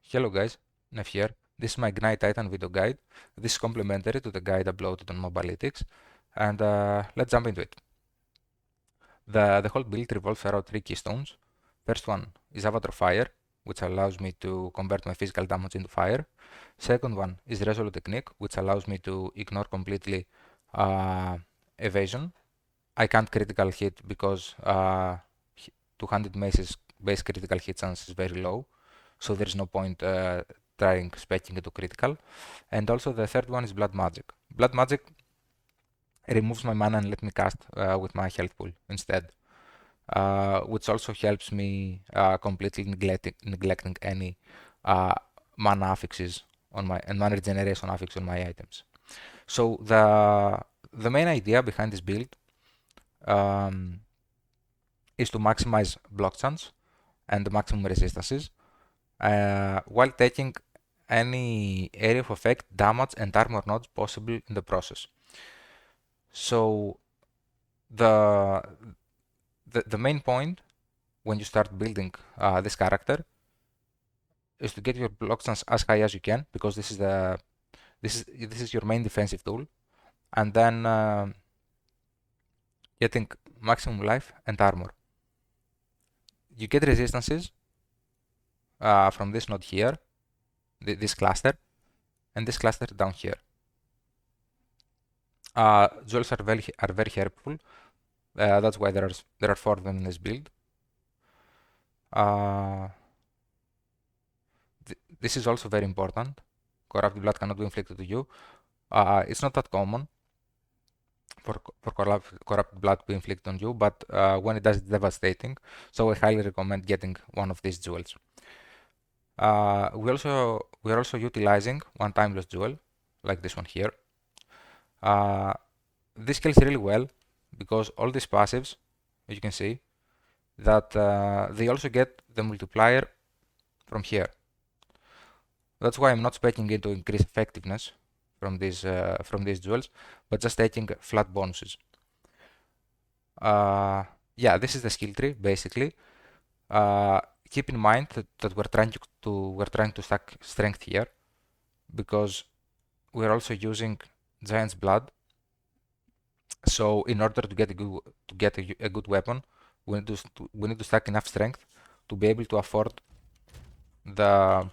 Hello guys, Nev here. This is my Ignite Titan video guide. This is complementary to the guide uploaded on mobalytics, and let's jump into it. The whole build revolves around three keystones. First one is Avatar Fire, which allows me to convert my physical damage into fire. Second one is Resolute Technique, which allows me to ignore completely evasion. I can't critical hit because 200 mace's base critical hit chance is very low, so there is no point trying specking into critical. And also the third one is Blood Magic. Blood Magic removes my mana and let me cast with my health pool instead, which also helps me completely neglecting any mana affixes on my and mana regeneration affixes on my items. So the main idea behind this build um, is to maximize block chance and maximum resistances while taking any area of effect, damage, and armor nodes possible in the process. So the the main point when you start building this character is to get your block chance as high as you can, because this is your main defensive tool, and then getting maximum life and armor. You get resistances from this node here, this cluster, and this cluster down here. Jewels are very helpful. That's why there are 4 of them in this build. This is also very important. Corrupted blood cannot be inflicted to you. It's not that common for corrupted blood to be inflicted on you, but when it does, it's devastating. So I highly recommend getting one of these jewels. We are also utilizing one timeless jewel, like this one here. This kills really well because all these passives, as you can see, that they also get the multiplier from here. That's why I'm not specking into increase effectiveness from these jewels, but just taking flat bonuses. Yeah, this is the skill tree basically. Keep in mind that we're trying to stack strength here, because we're also using Giant's Blood. So in order to get a good weapon, we need to stack enough strength to be able to afford the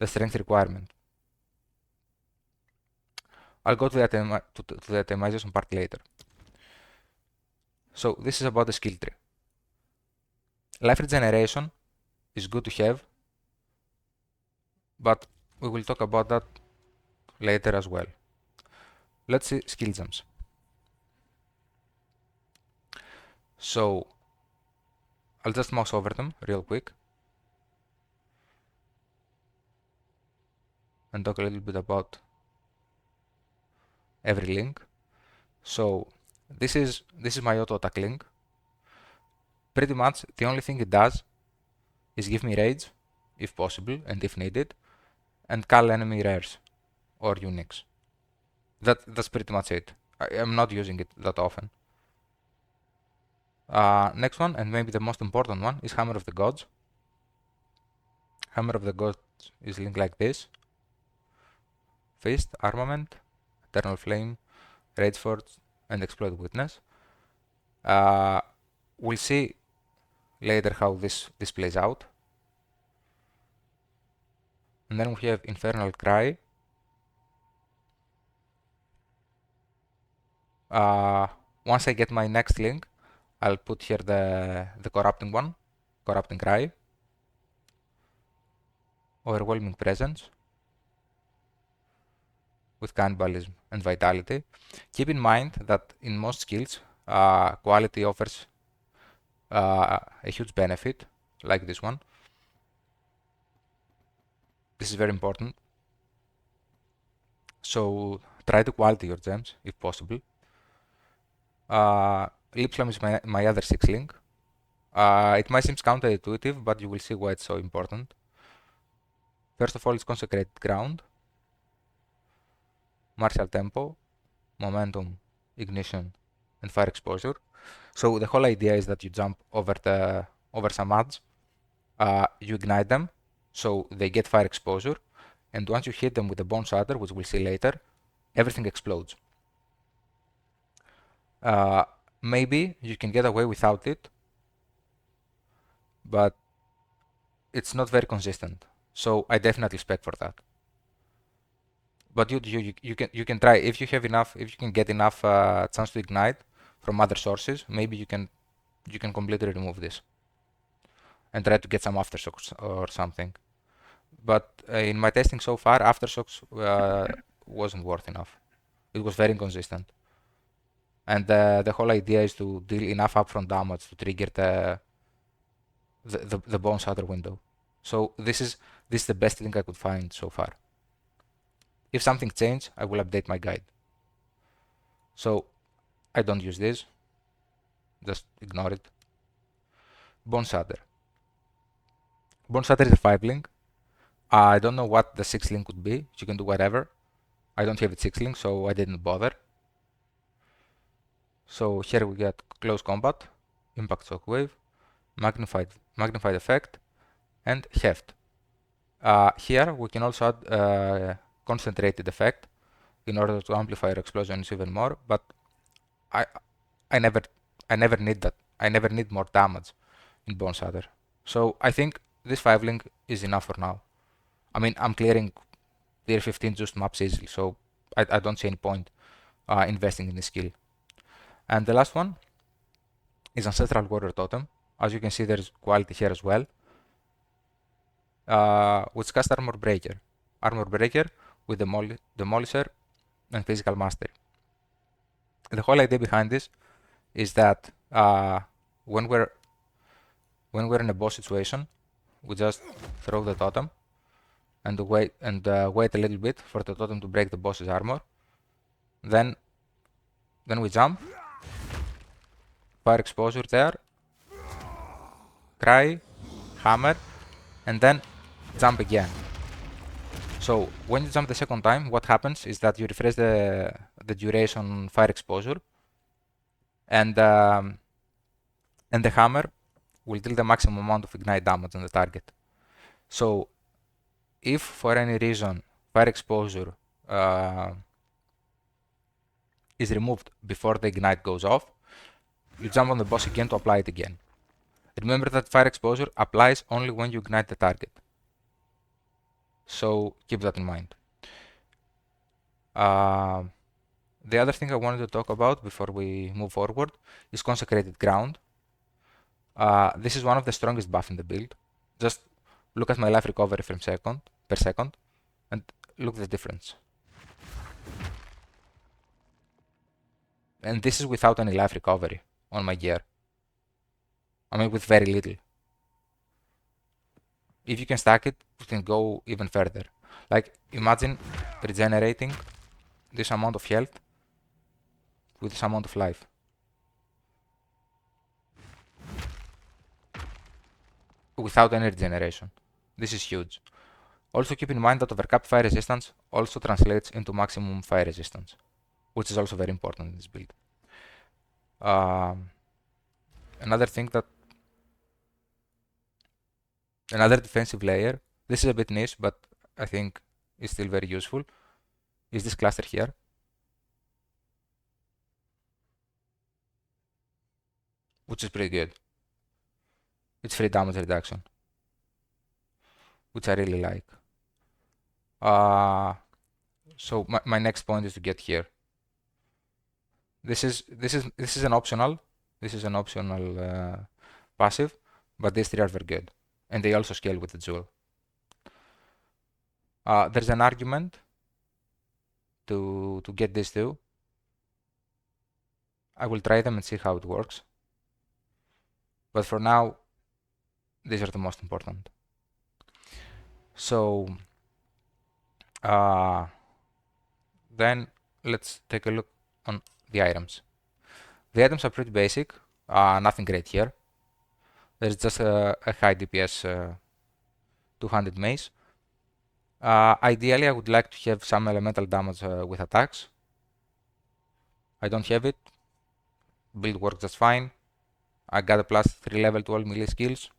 strength requirement. I'll go to the itemization part later. So this is about the skill tree. Life regeneration is good to have, but we will talk about that later as well. Let's see skill gems. So I'll just mouse over them real quick and talk a little bit about every link. So this is my auto attack link. Pretty much the only thing it does is give me rage if possible and if needed, and cull enemy rares or uniques. That's pretty much it. I'm not using it that often. Next one, and maybe the most important one, is Hammer of the Gods. Hammer of the Gods is linked like this: Fist, Armament, Eternal Flame, Rage Forge, and Exploit Witness. We'll see later how this plays out. And then we have Infernal Cry. Once I get my next link, I'll put here the corrupting one, Corrupting Cry. Overwhelming Presence with Cannibalism and Vitality. Keep in mind that in most skills, quality offers a huge benefit, like this one. This is very important. So try to quality your gems if possible. Lip Slam is my other 6 link. It might seem counterintuitive, but you will see why it's so important. First of all, it's Consecrated Ground, Martial Tempo, Momentum, Ignition, and Fire Exposure. So the whole idea is that you jump over some ads, you ignite them, So they get fire exposure, and once you hit them with the bone shatter, which we'll see later, everything explodes. Uh, Maybe you can get away without it, but it's not very consistent. So I definitely spec for that. But you can try if you have enough, if you can get enough chance to ignite from other sources. Maybe you can completely remove this and try to get some aftershocks or something. But in my testing so far, aftershocks wasn't worth enough. It was very inconsistent, and the whole idea is to deal enough upfront damage to trigger the bone shatter window. So this is the best thing I could find so far. If something changed, I will update my guide. So I don't use this. Just ignore it. Bone shatter. Bone shatter is a 5 link. I don't know what the 6 link would be. You can do whatever. I don't have it 6 link, so I didn't bother. So here we get close combat, impact shockwave, magnified effect, and heft. Here we can also add concentrated effect in order to amplify our explosions even more, but I I never I never need that. I never need more damage in Bone Shatter. So I think this 5 link is enough for now. I mean, I'm clearing tier 15 just maps easily, so I don't see any point investing in this skill. And the last one is Ancestral Warrior Totem. As you can see, there's quality here as well, which casts Armor Breaker. Armor Breaker with Demolisher and Physical Mastery. The whole idea behind this is that when we're in a boss situation, we just throw the totem and wait a little bit for the totem to break the boss's armor. Then we jump, fire exposure there, cry, hammer, and then jump again. So when you jump the second time, what happens is that you refresh the duration fire exposure, and the hammer will deal the maximum amount of ignite damage on the target. So if for any reason fire exposure is removed before the ignite goes off, you jump on the boss again to apply it again. Remember that fire exposure applies only when you ignite the target. So keep that in mind. The other thing I wanted to talk about before we move forward is Consecrated Ground. This is one of the strongest buffs in the build. Just look at my life recovery per second and look at the difference. And this is without any life recovery on my gear. I mean, with very little. If you can stack it, you can go even further. Like, imagine regenerating this amount of health with this amount of life. Without any regeneration. This is huge. Also keep in mind that overcapped fire resistance also translates into maximum fire resistance, which is also very important in this build. Another defensive layer, this is a bit niche, but I think it's still very useful, is this cluster here. Which is pretty good. It's free damage reduction, which I really like. So my next point is to get here. This is an optional. This is an optional passive, but these three are very good, and they also scale with the jewel. There's an argument to get these two. I will try them and see how it works. But for now, these are the most important. So then let's take a look on the items. The items are pretty basic, nothing great here. There's just a high DPS 200 mace. Ideally, I would like to have some elemental damage with attacks. I don't have it. Build works just fine. I got a +3 level to all melee skills.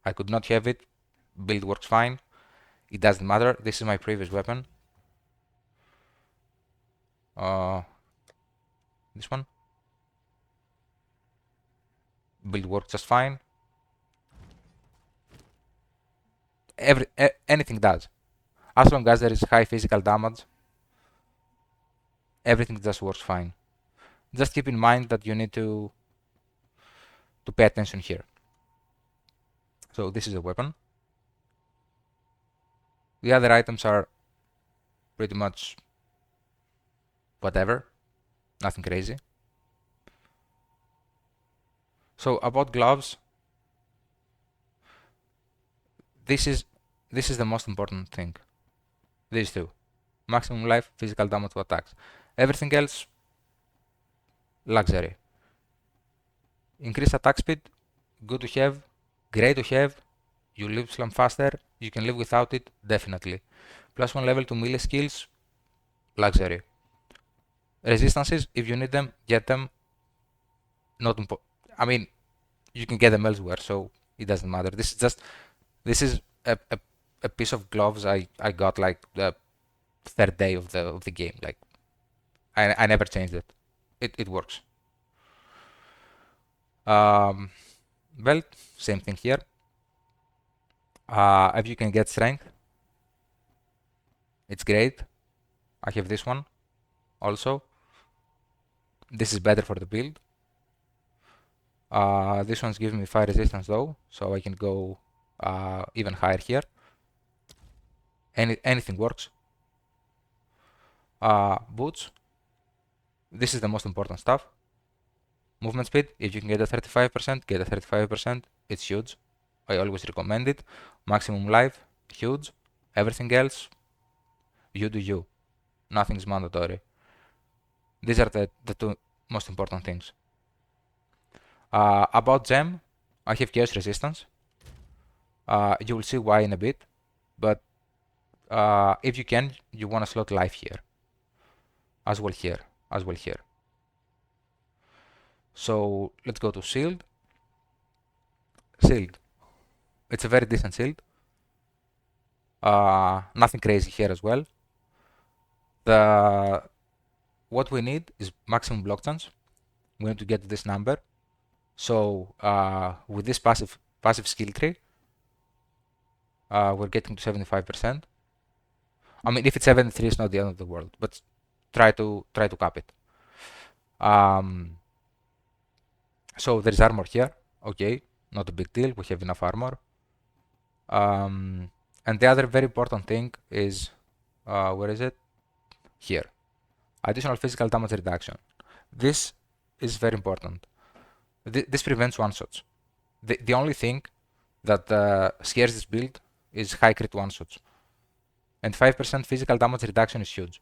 I could not have it. Build works fine. It doesn't matter. This is my previous weapon. This one. Build works just fine. Anything does. As long as there is high physical damage, everything just works fine. Just keep in mind that you need to pay attention here. So this is a weapon. The other items are pretty much whatever, nothing crazy. So about gloves, this is the most important thing. These two. Maximum life, physical damage to attacks. Everything else, luxury. Increased attack speed, good to have, great to have. You live slam faster, you can live without it, definitely. +1 level to melee skills, luxury. Resistances, if you need them, get them. Not important. I mean, you can get them elsewhere, so it doesn't matter. This is a piece of gloves I got like the third day of the game. Like I never changed it. It works. Belt, same thing here. If you can get strength, it's great. I have this one also. This is better for the build. This one's giving me fire resistance though, so I can go even higher here. Anything works. Boots. This is the most important stuff. Movement speed, if you can get a 35%, get a 35%. It's huge. I always recommend it. Maximum life, huge. Everything else, you do you. Nothing's mandatory. These are the two most important things. About gem, I have chaos resistance. You will see why in a bit, but if you can, you want to slot life here, as well here, as well here. So let's go to shield. Shield. It's a very decent shield. Nothing crazy here as well. What we need is maximum block chance. We need to get this number. So with this passive skill tree, we're getting to 75%. I mean, if it's 73, it's not the end of the world, but try to cap it. So there's armor here. Okay, not a big deal. We have enough armor. And the other very important thing is, where is it? Here. Additional physical damage reduction. This is very important. This prevents one-shots. The only thing that scares this build is high crit one-shots. And 5% physical damage reduction is huge.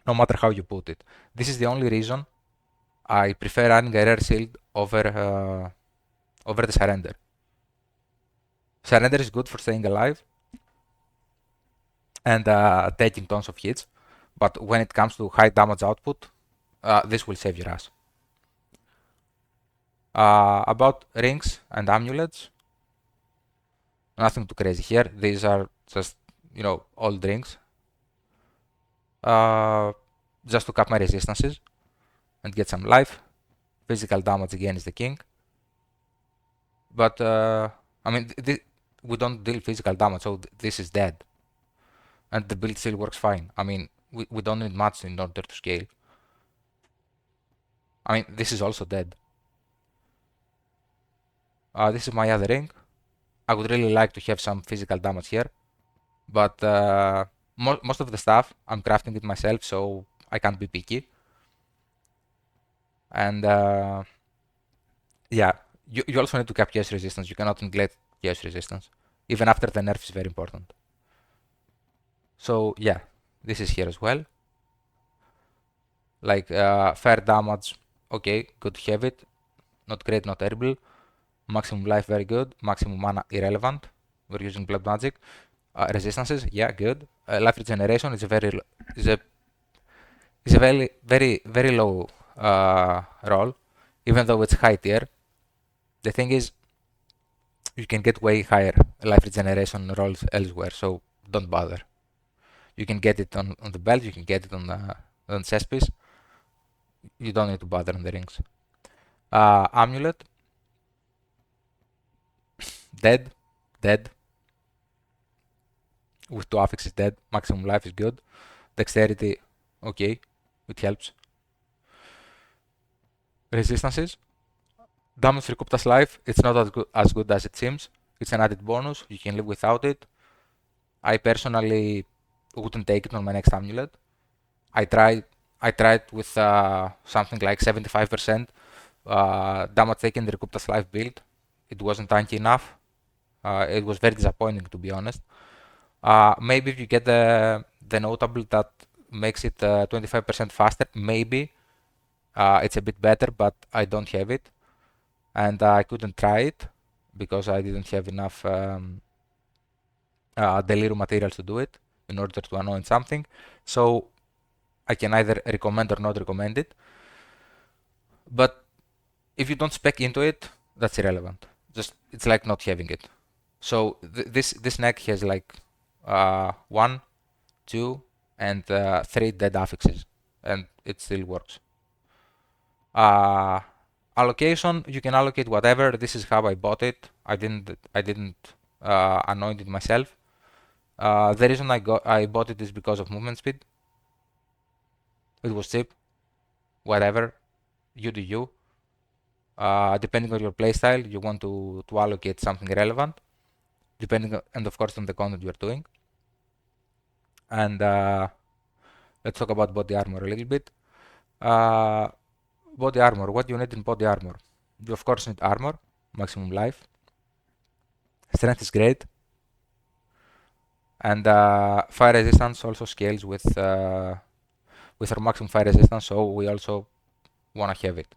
No matter how you put it. This is the only reason I prefer running a rare shield over the surrender. Surrender is good for staying alive and taking tons of hits, but when it comes to high damage output, this will save your ass. About rings and amulets, nothing too crazy here. These are just, old rings. Just to cap my resistances and get some life. Physical damage again is the king. But, I mean, we don't deal physical damage, so this is dead. And the build still works fine. I mean, we don't need much in order to scale. I mean, this is also dead. This is my other ring. I would really like to have some physical damage here. But most of the stuff, I'm crafting it myself, so I can't be picky. And yeah, you also need to cap chaos resistance. You cannot neglect chaos resistance. Even after the nerf is very important. So yeah, this is here as well. Like fire damage, okay, good to have it. Not great, not terrible. Maximum life, very good. Maximum mana, irrelevant. We're using blood magic. Resistances, yeah, good. Life regeneration is a very low roll, even though it's high tier. The thing is, you can get way higher life regeneration rolls elsewhere, so don't bother. You can get it on the belt, you can get it on chest piece. You don't need to bother on the rings. Amulet, dead, dead. With 2 affixes dead. Maximum life is good. Dexterity, okay, it helps. Resistances, damage recouped as life. It's not as good as it seems. It's an added bonus. You can live without it. I personally wouldn't take it on my next amulet. I tried with something like 75% damage taken recouped as life build. It wasn't tanky enough. It was very disappointing, to be honest. Maybe if you get the notable that makes it 25% faster, maybe it's a bit better, but I don't have it, and I couldn't try it because I didn't have enough delirium materials to do it in order to anoint something. So I can either recommend or not recommend it. But if you don't spec into it, that's irrelevant. Just it's like not having it. So this neck has like 1, 2, and 3 dead affixes, and it still works. Allocation, you can allocate whatever. This is how I bought it. I didn't anoint it myself. The reason I bought it is because of movement speed. It was cheap. Whatever, you do you. Depending on your playstyle, you want to allocate something relevant, depending and of course on the content you're doing. And let's talk about body armor a little bit. Body armor. What do you need in body armor? You of course need armor, maximum life. Strength is great, and fire resistance also scales with our maximum fire resistance, so we also wanna have it.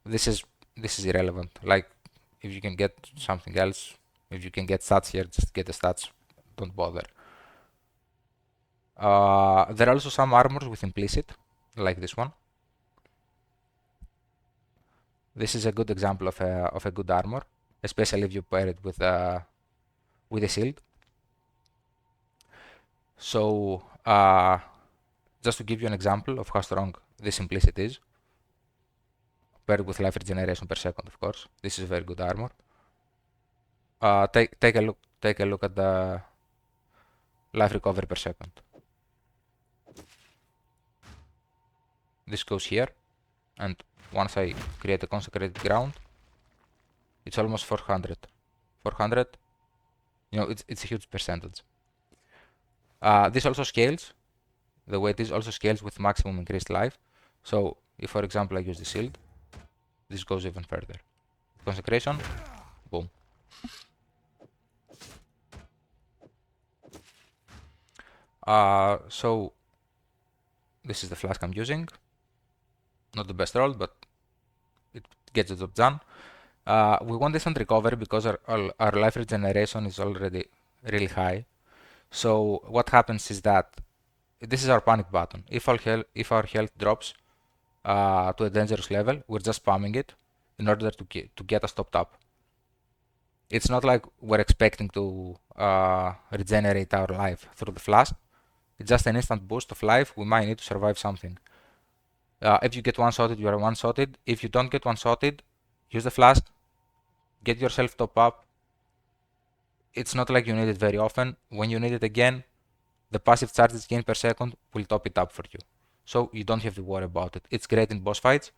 This is irrelevant. Like if you can get something else, if you can get stats here, just get the stats. Don't bother. There are also some armors with implicit, like this one. This is a good example of a good armor, especially if you pair it with a shield. So just to give you an example of how strong this implicit is, paired with life regeneration per second, of course. This is very good armor. Take a look at the life recovery per second. This goes here, and once I create a consecrated ground, it's almost 400. 400, you know, it's a huge percentage. This also scales. The way it is also scales with maximum increased life. So if, for example, I use the shield, this goes even further. Consecration, boom. So this is the flask I'm using. Not the best roll, but it gets the job done. We want instant recovery because our life regeneration is already really high. So what happens is that this is our panic button. If our health drops to a dangerous level, we're just spamming it in order to get us topped up. It's not like we're expecting to regenerate our life through the flask. It's just an instant boost of life. We might need to survive something. If you get one-shotted, you are one-shotted. If you don't get one-shotted, use the flask, get yourself top up. It's not like you need it very often. When you need it again, the passive charges gained per second will top it up for you. So you don't have to worry about it. It's great in boss fights.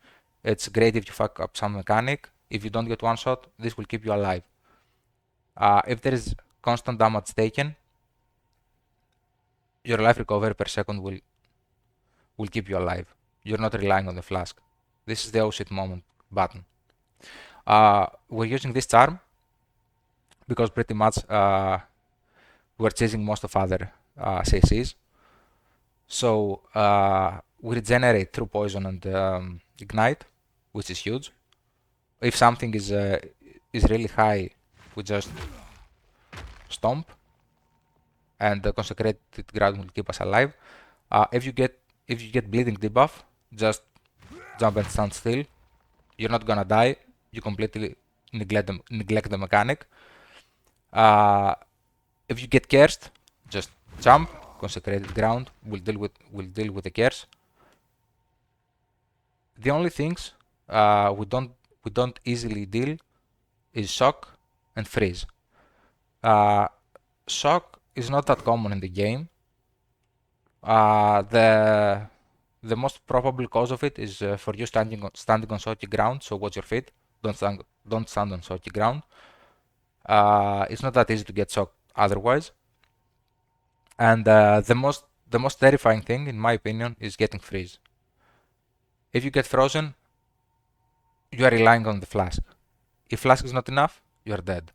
It's great if you fuck up some mechanic. If you don't get one shot, this will keep you alive. If there is constant damage taken, your life recovery per second will keep you alive. You're not relying on the flask. This is the oh shit moment button. We're using this charm because pretty much we're chasing most of other CCs. So we regenerate through poison and ignite, which is huge. If something is really high, we just stomp, and the consecrated ground will keep us alive. If you get bleeding debuff, just jump and stand still. You're not gonna die. You completely neglect the mechanic. Uh, if you get cursed, just jump. Consecrated ground will deal with the curse. The only things we don't easily deal is shock and freeze. Uh, Shock is not that common in the game. The most probable cause of it is for you standing on soggy ground. So watch your feet. Don't stand on soggy ground. It's not that easy to get shocked otherwise. And the most terrifying thing, in my opinion, is getting freeze. If you get frozen, you are relying on the flask. If flask is not enough, you are dead.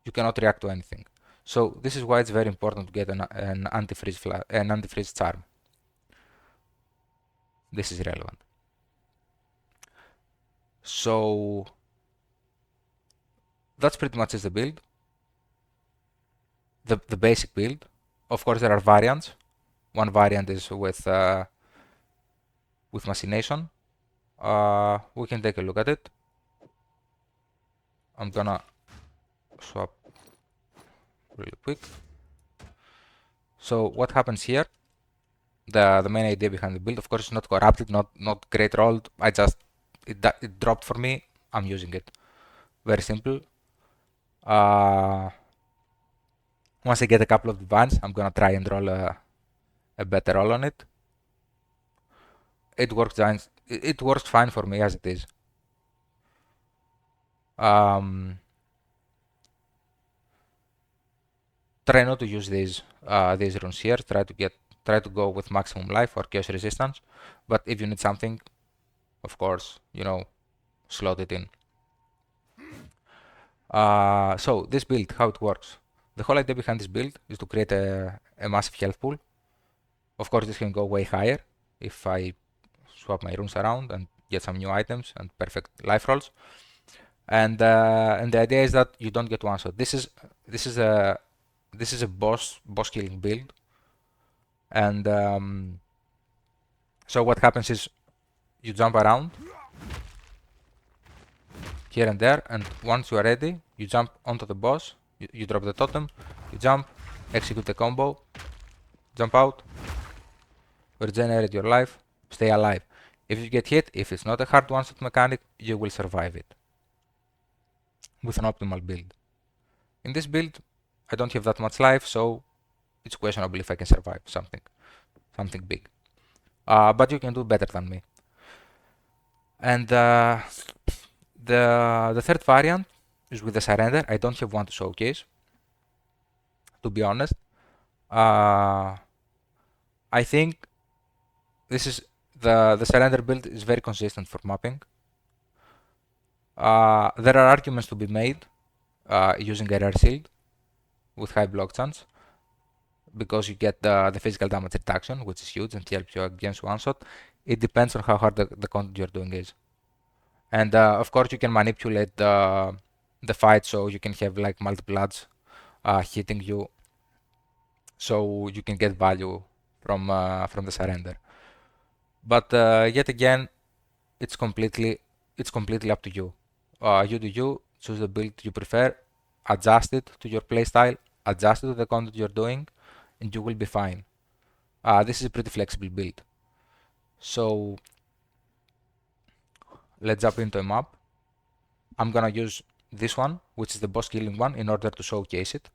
You cannot react to anything. So this is why it's very important to get an anti-freeze charm. This is relevant. So that's pretty much is the build. The basic build. Of course, there are variants. One variant is with machination. We can take a look at it. I'm gonna swap really quick. So what happens here? The main idea behind the build, of course, is not corrupted, not great rolled. It dropped for me. I'm using it. Very simple. Once I get a couple of divines, I'm gonna try and roll a better roll on it. It works fine for me as it is. Try not to use these runes here. Try to go with maximum life or chaos resistance. But if you need something, of course, slot it in. So this build, how it works. The whole idea behind this build is to create a massive health pool. Of course, this can go way higher if I swap my runes around and get some new items and perfect life rolls. And the idea is that you don't get one shot. This is a boss killing build. And so what happens is you jump around here and there, and once you are ready, you jump onto the boss, you drop the totem, you jump, execute the combo, jump out, regenerate your life, stay alive. If you get hit, if it's not a hard one-shot mechanic, you will survive it with an optimal build. In this build, I don't have that much life, so it's questionable if I can survive something big. But you can do better than me. And the third variant is with the surrender. I don't have one to showcase, to be honest. I think this is the surrender build is very consistent for mapping. There are arguments to be made using a rare shield with high block chance, because you get the physical damage reduction, which is huge and helps you against one shot. It depends on how hard the content you're doing is. And of course, you can manipulate the fight so you can have like multiple ads hitting you, so you can get value from the surrender. But yet again, it's completely up to you. You do you, choose the build you prefer, adjust it to your playstyle, adjust it to the content you're doing, and you will be fine. This is a pretty flexible build. So let's jump into a map. I'm gonna use this one, which is the boss killing one, in order to showcase it.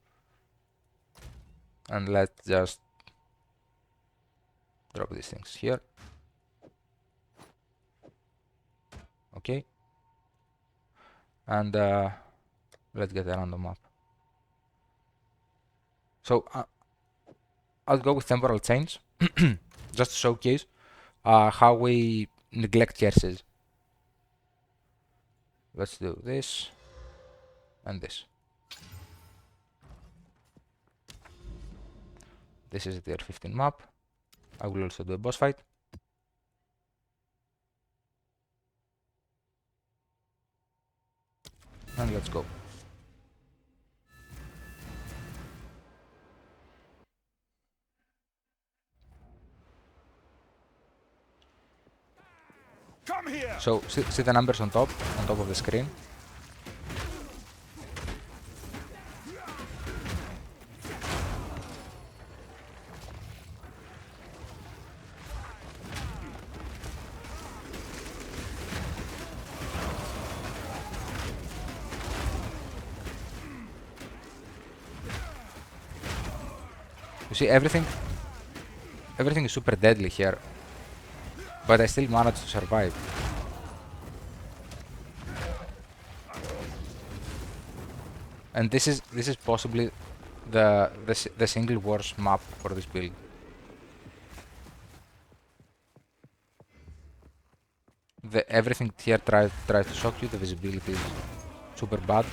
And let's just drop these things here. Okay. And let's get a random map. So I'll go with temporal change, just to showcase how we neglect curses. Let's do this and this. This is the tier 15 map. I will also do a boss fight. And let's go. Come here. So see the numbers on top of the screen. You see, everything is super deadly here, but I still managed to survive. And this is possibly the single worst map for this build. Everything here tries to shock you. The visibility is super bad.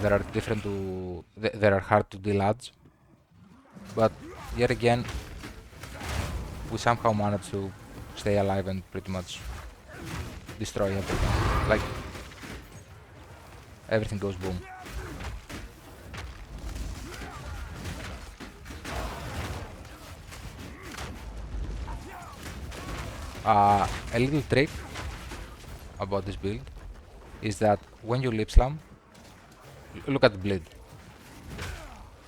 There are there are hard to deal odds, but yet again we somehow manage to stay alive and pretty much destroy everything. Like, everything goes boom. A little trick about this build is that when you lip slam, look at the bleed.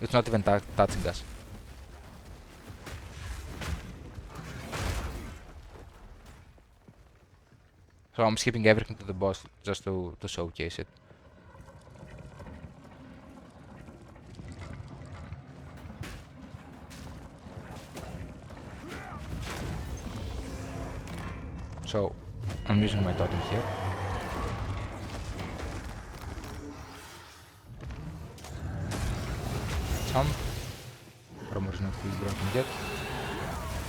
It's not even touching us. So I'm skipping everything to the boss just to showcase it. So I'm using my totem here. Jump. Armor is not fully broken yet.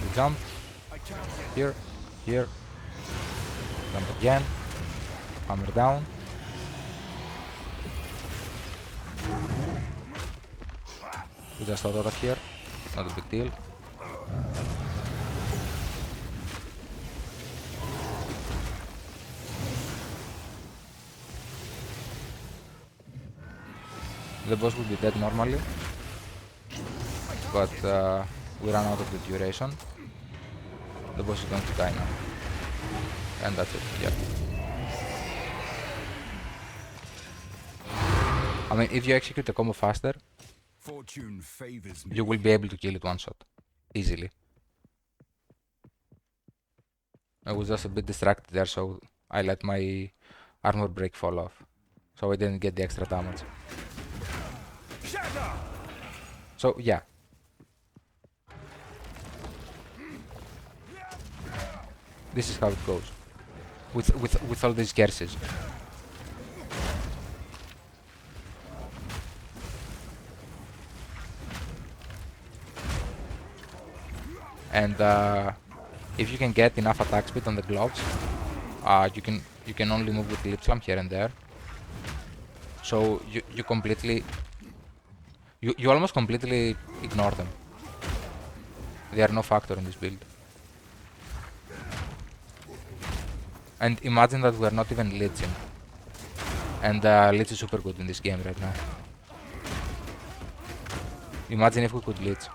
We jump. Here. Here. Jump again. Hammer down. We just auto attack here. Not a big deal. The boss will be dead normally, but we ran out of the duration. The boss is going to die now. And that's it, yeah. I mean, if you execute the combo faster, you will be able to kill it one shot. Easily. I was just a bit distracted there, so I let my armor break fall off. So I didn't get the extra damage. So, yeah. This is how it goes. With all these curses. And if you can get enough attack speed on the gloves, you can only move with lip slam here and there. So you completely you almost completely ignore them. They are no factor in this build. And imagine that we are not even leeching. And leech is super good in this game right now. Imagine if we could leech.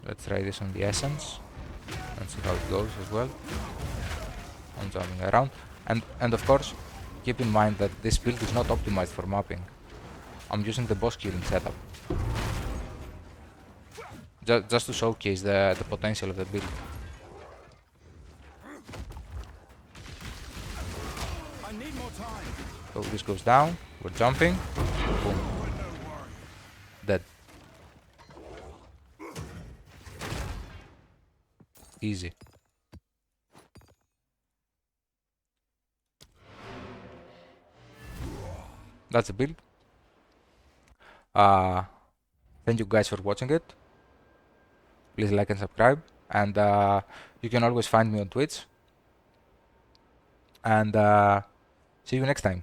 Let's try this on the essence and see how it goes as well. I'm jumping around. And of course, keep in mind that this build is not optimized for mapping. I'm using the boss killing setup. Just to showcase the potential of the build. So this goes down, we're jumping, boom. Dead. Easy. That's the build. Thank you guys for watching it. Please like and subscribe. And you can always find me on Twitch. And see you next time.